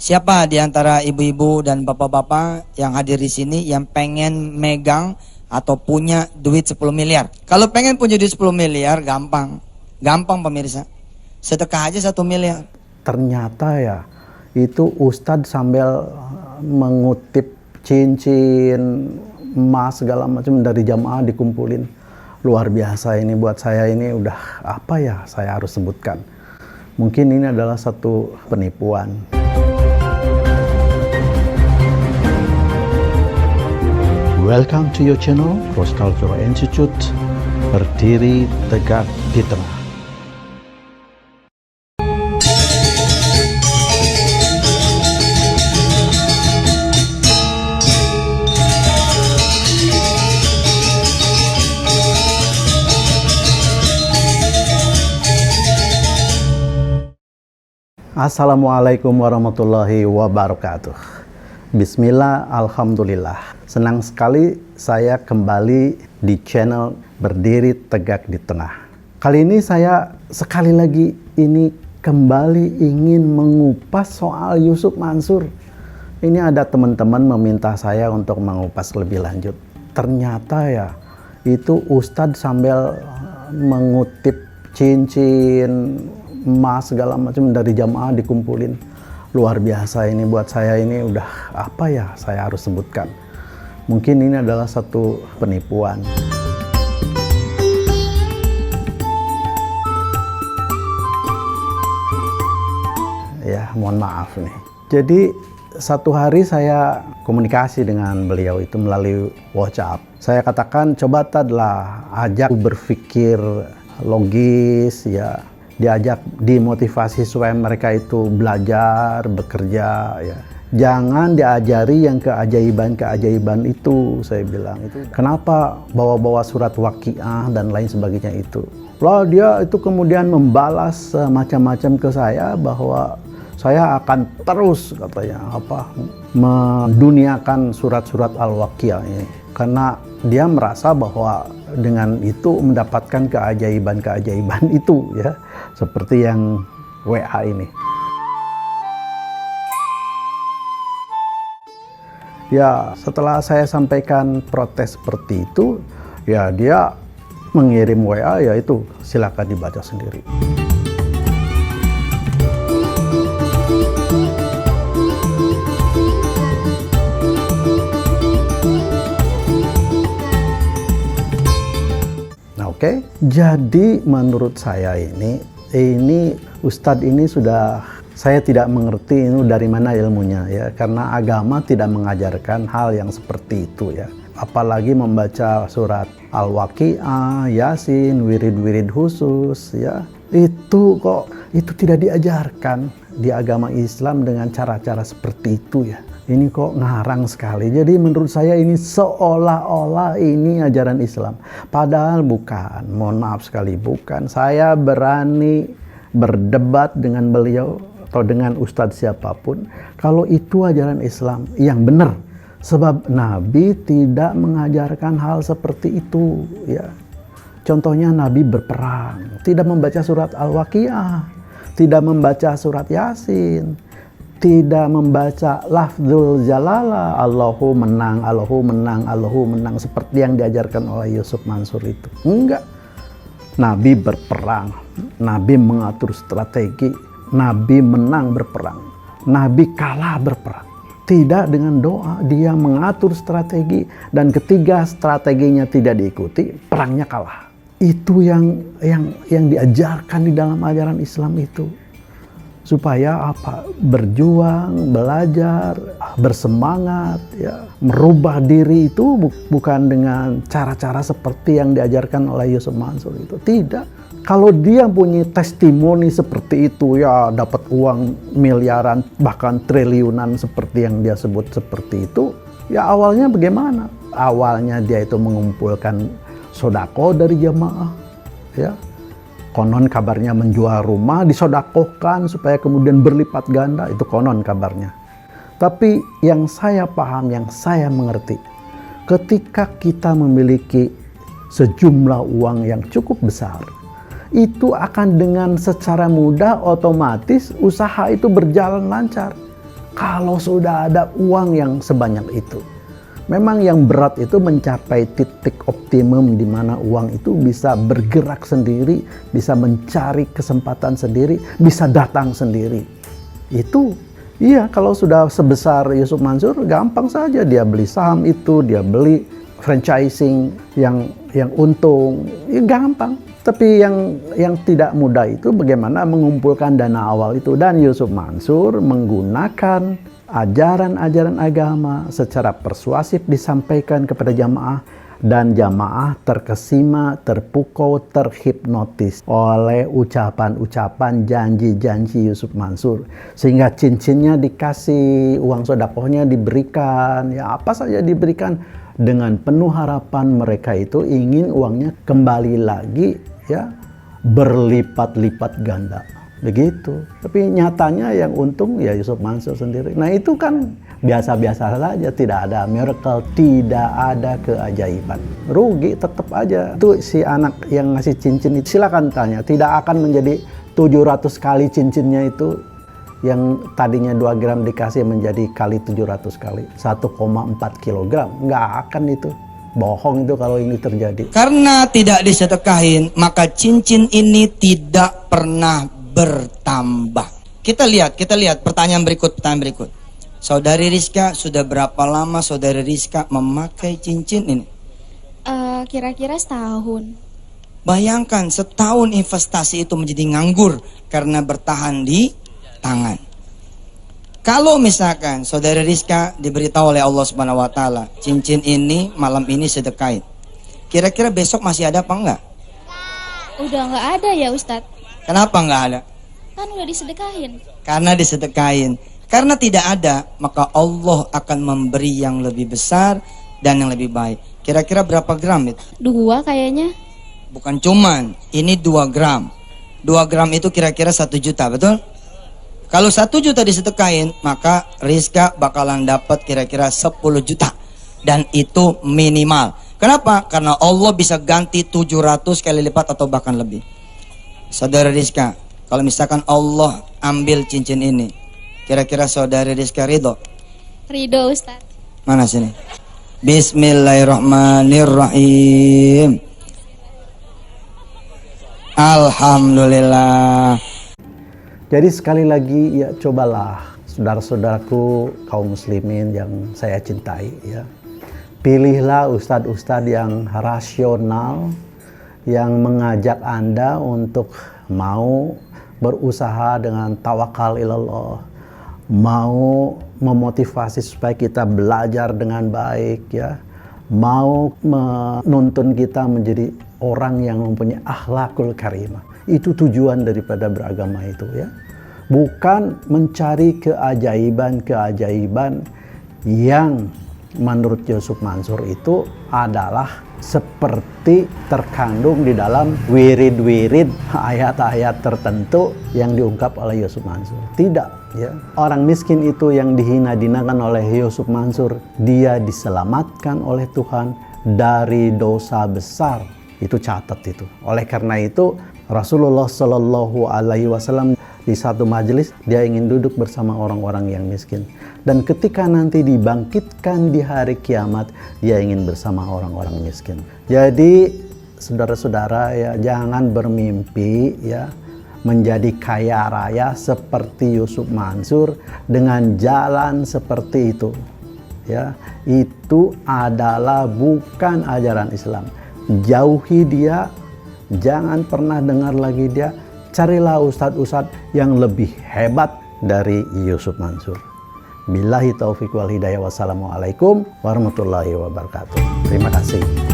Siapa di antara ibu-ibu dan bapak-bapak yang hadir di sini yang pengen megang atau punya duit 10 miliar? Kalau pengen punya duit 10 miliar gampang. Gampang pemirsa. Sedekah aja 1 miliar. Ternyata ya itu Ustadz sambil mengutip cincin, emas segala macam dari jamaah dikumpulin. Luar biasa ini buat saya, ini udah apa ya saya harus sebutkan. Mungkin ini adalah satu penipuan. Welcome to your channel, Cross Cultural Institute, berdiri tegak di tengah. Assalamualaikum warahmatullahi wabarakatuh. Bismillah, alhamdulillah. Senang sekali saya kembali di channel Berdiri Tegak di Tengah. Kali ini saya sekali lagi ini kembali ingin mengupas soal Yusuf Mansur. Ini ada teman-teman meminta saya untuk mengupas lebih lanjut. Ternyata ya itu Ustadz sambil mengutip cincin, emas segala macam dari jamaah dikumpulin. Luar biasa ini buat saya, ini udah apa ya saya harus sebutkan. Mungkin ini adalah satu penipuan. Ya, mohon maaf nih. Jadi satu hari saya komunikasi dengan beliau itu melalui WhatsApp. Saya katakan coba tadlah ajak berpikir logis ya. Diajak dimotivasi supaya mereka itu belajar, bekerja ya. Jangan diajari yang keajaiban-keajaiban itu, saya bilang itu. Kenapa bawa-bawa surat Waqiah dan lain sebagainya itu? Lalu dia itu kemudian membalas macam-macam ke saya bahwa saya akan terus katanya menduniakan surat-surat Al-Waqiah ini. Karena dia merasa bahwa dengan itu mendapatkan keajaiban-keajaiban itu ya, seperti yang WA ini. Ya, setelah saya sampaikan protes seperti itu, ya dia mengirim WA, ya itu silakan dibaca sendiri. Oke, jadi menurut saya ini Ustadz ini sudah, saya tidak mengerti ini dari mana ilmunya ya, karena agama tidak mengajarkan hal yang seperti itu ya. Apalagi membaca surat Al-Waqiah, Yasin, wirid-wirid khusus ya. Itu tidak diajarkan di agama Islam dengan cara-cara seperti itu ya. Ini kok ngarang sekali. Jadi menurut saya ini seolah-olah ini ajaran Islam. Padahal bukan. Mohon maaf sekali, bukan. Saya berani berdebat dengan beliau atau dengan ustadz siapapun kalau itu ajaran Islam yang benar. Sebab Nabi tidak mengajarkan hal seperti itu ya. Contohnya Nabi berperang, tidak membaca surat Al-Waqiah, tidak membaca surat Yasin, tidak membaca lafzul jalalah, Allahu menang, Allahu menang, Allahu menang, seperti yang diajarkan oleh Yusuf Mansur itu. Enggak. Nabi berperang, Nabi mengatur strategi, Nabi menang berperang, Nabi kalah berperang. Tidak dengan doa, dia mengatur strategi, dan ketiga strateginya tidak diikuti, perangnya kalah. Itu yang diajarkan di dalam ajaran Islam itu. Supaya apa? Berjuang, belajar, bersemangat, ya, merubah diri itu bukan dengan cara-cara seperti yang diajarkan oleh Yusuf Mansur itu. Tidak. Kalau dia punya testimoni seperti itu, ya dapat uang miliaran, bahkan triliunan seperti yang dia sebut seperti itu, ya awalnya bagaimana? Awalnya dia itu mengumpulkan sodako dari jamaah, ya. Konon kabarnya menjual rumah, disodakohkan supaya kemudian berlipat ganda, itu konon kabarnya. Tapi yang saya paham, yang saya mengerti, ketika kita memiliki sejumlah uang yang cukup besar, itu akan dengan secara mudah otomatis usaha itu berjalan lancar. kalau sudah ada uang yang sebanyak itu. Memang yang berat itu mencapai titik optimum di mana uang itu bisa bergerak sendiri, bisa mencari kesempatan sendiri, bisa datang sendiri. Itu, iya, kalau sudah sebesar Yusuf Mansur, gampang saja dia beli saham itu, dia beli franchising yang untung, ya gampang. Tapi yang tidak mudah itu bagaimana mengumpulkan dana awal itu. Dan Yusuf Mansur menggunakan ajaran-ajaran agama secara persuasif disampaikan kepada jamaah, dan jamaah terkesima, terpukau, terhipnotis oleh ucapan-ucapan, janji-janji Yusuf Mansur, sehingga cincinnya dikasih, uang sedekahnya diberikan, ya apa saja diberikan, dengan penuh harapan mereka itu ingin uangnya kembali lagi, ya berlipat-lipat ganda. Begitu. Tapi nyatanya yang untung ya Yusuf Mansur sendiri. Nah itu kan biasa-biasa saja, tidak ada miracle, tidak ada keajaiban. Rugi tetap aja. Itu si anak yang ngasih cincin itu, silakan tanya, tidak akan menjadi 700 kali cincinnya itu, yang tadinya 2 gram dikasih menjadi kali 700 kali, 1,4 kilogram. Nggak akan itu. Bohong itu kalau ini terjadi. Karena tidak disedekahin, maka cincin ini tidak pernah bertambah. Kita lihat pertanyaan berikut. Saudari Rizka, sudah berapa lama saudari Rizka memakai cincin ini? Kira-kira setahun. Bayangkan setahun investasi itu menjadi nganggur karena bertahan di tangan. Kalau misalkan saudari Rizka diberitahu oleh Allah Subhanahu wa taala, cincin ini malam ini sedekahin. Kira-kira besok masih ada apa enggak? Udah nggak ada ya Ustadz. Kenapa enggak ada? Kan udah disedekahin. Karena disedekahin. Karena tidak ada, maka Allah akan memberi yang lebih besar dan yang lebih baik. Kira-kira berapa gram itu? 2 kayaknya. Bukan cuman, ini 2 gram. 2 gram itu kira-kira 1 juta, betul? Kalau 1 juta disedekahin, maka Rizka bakalan dapat kira-kira 10 juta. Dan itu minimal. Kenapa? Karena Allah bisa ganti 700 kali lipat atau bahkan lebih. Saudara Rizka, kalau misalkan Allah ambil cincin ini, kira-kira saudari Rizka ridho? Ridho Ustadz. Mana sini? Bismillahirrahmanirrahim. Alhamdulillah. Jadi sekali lagi, ya cobalah saudara-saudaraku kaum muslimin yang saya cintai, ya. Pilihlah ustadz-ustadz yang rasional, yang mengajak Anda untuk mau berusaha dengan tawakal ilallah, mau memotivasi supaya kita belajar dengan baik, ya, mau menuntun kita menjadi orang yang mempunyai akhlakul karimah. Itu tujuan daripada beragama itu, ya. Bukan mencari keajaiban-keajaiban yang menurut Yusuf Mansur itu adalah seperti terkandung di dalam wirid-wirid ayat-ayat tertentu yang diungkap oleh Yusuf Mansur. Tidak, ya. Orang miskin itu yang dihina-dinakan oleh Yusuf Mansur, dia diselamatkan oleh Tuhan dari dosa besar. Itu catat itu. Oleh karena itu Rasulullah Shallallahu Alaihi Wasallam di satu majelis dia ingin duduk bersama orang-orang yang miskin, dan ketika nanti dibangkitkan di hari kiamat dia ingin bersama orang-orang miskin. Jadi saudara-saudara, ya, jangan bermimpi, ya, menjadi kaya raya seperti Yusuf Mansur dengan jalan seperti itu, ya. Itu adalah bukan ajaran Islam. Jauhi dia. Jangan pernah dengar lagi dia. Carilah ustadz-ustadz yang lebih hebat dari Yusuf Mansur. Billahi taufiq wal hidayah. Wassalamualaikum warahmatullahi wabarakatuh. Terima kasih.